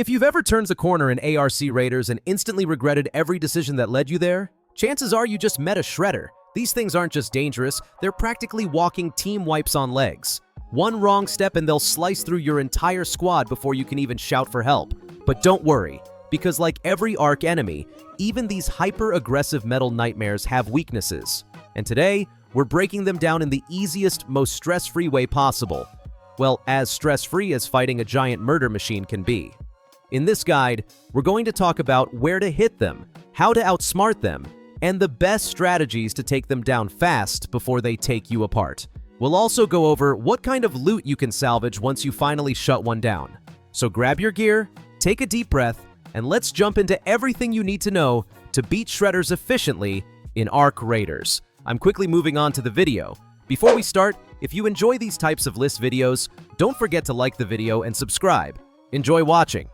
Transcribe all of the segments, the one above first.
If you've ever turned a corner in ARC Raiders and instantly regretted every decision that led you there, chances are you just met a shredder. These things aren't just dangerous, they're practically walking team wipes on legs. One wrong step and they'll slice through your entire squad before you can even shout for help. But don't worry, because like every ARC enemy, even these hyper-aggressive metal nightmares have weaknesses. And today, we're breaking them down in the easiest, most stress-free way possible. Well, as stress-free as fighting a giant murder machine can be. In this guide, we're going to talk about where to hit them, how to outsmart them, and the best strategies to take them down fast before they take you apart. We'll also go over what kind of loot you can salvage once you finally shut one down. So grab your gear, take a deep breath, and let's jump into everything you need to know to beat shredders efficiently in ARC Raiders. I'm quickly moving on to the video. Before we start, if you enjoy these types of list videos, don't forget to like the video and subscribe. Enjoy watching.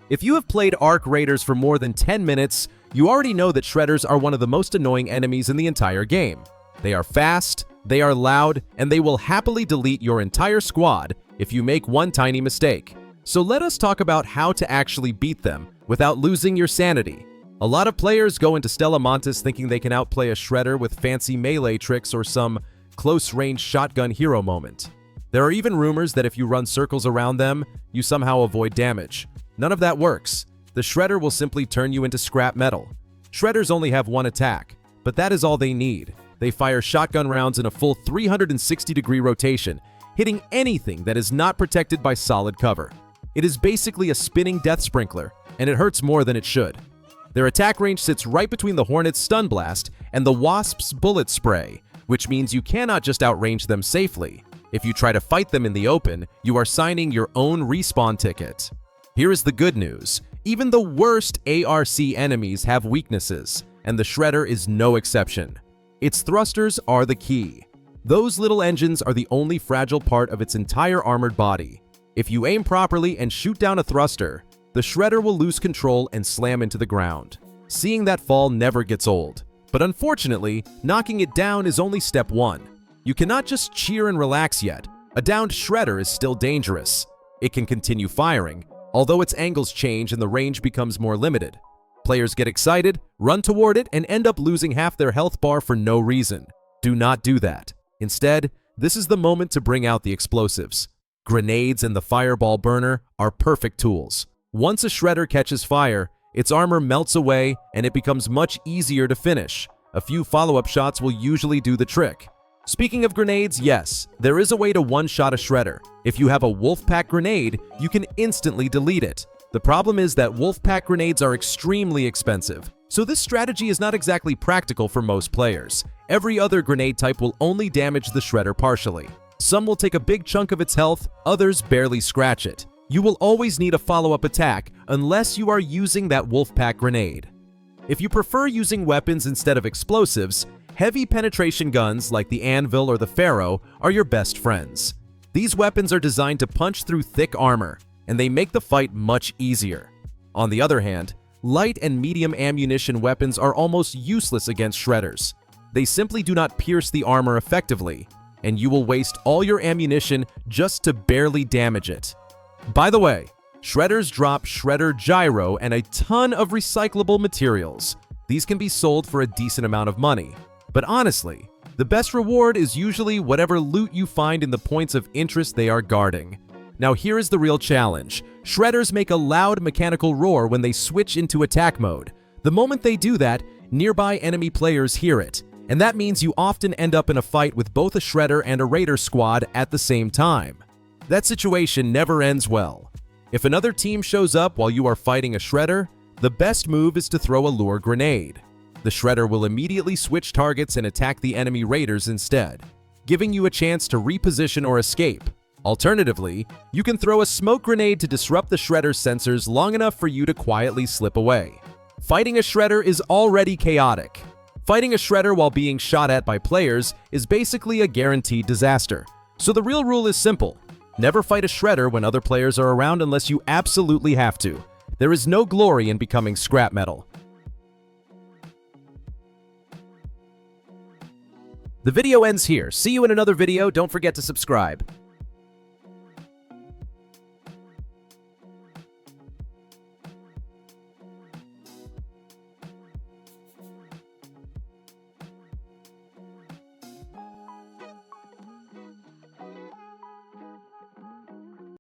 If you have played ARC Raiders for more than 10 minutes, you already know that shredders are one of the most annoying enemies in the entire game. They are fast, they are loud, and they will happily delete your entire squad if you make one tiny mistake. So let us talk about how to actually beat them without losing your sanity. A lot of players go into Stella Montis thinking they can outplay a shredder with fancy melee tricks or some close-range shotgun hero moment. There are even rumors that if you run circles around them, you somehow avoid damage. None of that works. The shredder will simply turn you into scrap metal. Shredders only have one attack, but that is all they need. They fire shotgun rounds in a full 360-degree rotation, hitting anything that is not protected by solid cover. It is basically a spinning death sprinkler, and it hurts more than it should. Their attack range sits right between the Hornet's stun blast and the Wasp's bullet spray, which means you cannot just outrange them safely. If you try to fight them in the open, you are signing your own respawn ticket. Here is the good news. Even the worst ARC enemies have weaknesses, and the shredder is no exception. Its thrusters are the key. Those little engines are the only fragile part of its entire armored body. If you aim properly and shoot down a thruster, the shredder will lose control and slam into the ground. Seeing that fall never gets old. But unfortunately, knocking it down is only step one. You cannot just cheer and relax yet. A downed shredder is still dangerous. It can continue firing, although its angles change and the range becomes more limited. Players get excited, run toward it, and end up losing half their health bar for no reason. Do not do that. Instead, this is the moment to bring out the explosives. Grenades and the fireball burner are perfect tools. Once a shredder catches fire, its armor melts away and it becomes much easier to finish. A few follow-up shots will usually do the trick. Speaking of grenades, yes, there is a way to one-shot a shredder. If you have a Wolfpack grenade, you can instantly delete it. The problem is that Wolfpack grenades are extremely expensive, so this strategy is not exactly practical for most players. Every other grenade type will only damage the shredder partially. Some will take a big chunk of its health, others barely scratch it. You will always need a follow-up attack unless you are using that Wolfpack grenade. If you prefer using weapons instead of explosives, heavy penetration guns like the Anvil or the Pharaoh are your best friends. These weapons are designed to punch through thick armor, and they make the fight much easier. On the other hand, light and medium ammunition weapons are almost useless against shredders. They simply do not pierce the armor effectively, and you will waste all your ammunition just to barely damage it. By the way, shredders drop shredder gyro and a ton of recyclable materials. These can be sold for a decent amount of money. But honestly, the best reward is usually whatever loot you find in the points of interest they are guarding. Now here is the real challenge. Shredders make a loud mechanical roar when they switch into attack mode. The moment they do that, nearby enemy players hear it, and that means you often end up in a fight with both a shredder and a raider squad at the same time. That situation never ends well. If another team shows up while you are fighting a shredder, the best move is to throw a lure grenade. The shredder will immediately switch targets and attack the enemy raiders instead, giving you a chance to reposition or escape. Alternatively, you can throw a smoke grenade to disrupt the shredder's sensors long enough for you to quietly slip away. Fighting a shredder is already chaotic. Fighting a shredder while being shot at by players is basically a guaranteed disaster. So the real rule is simple. Never fight a shredder when other players are around unless you absolutely have to. There is no glory in becoming scrap metal. The video ends here. See you in another video. Don't forget to subscribe.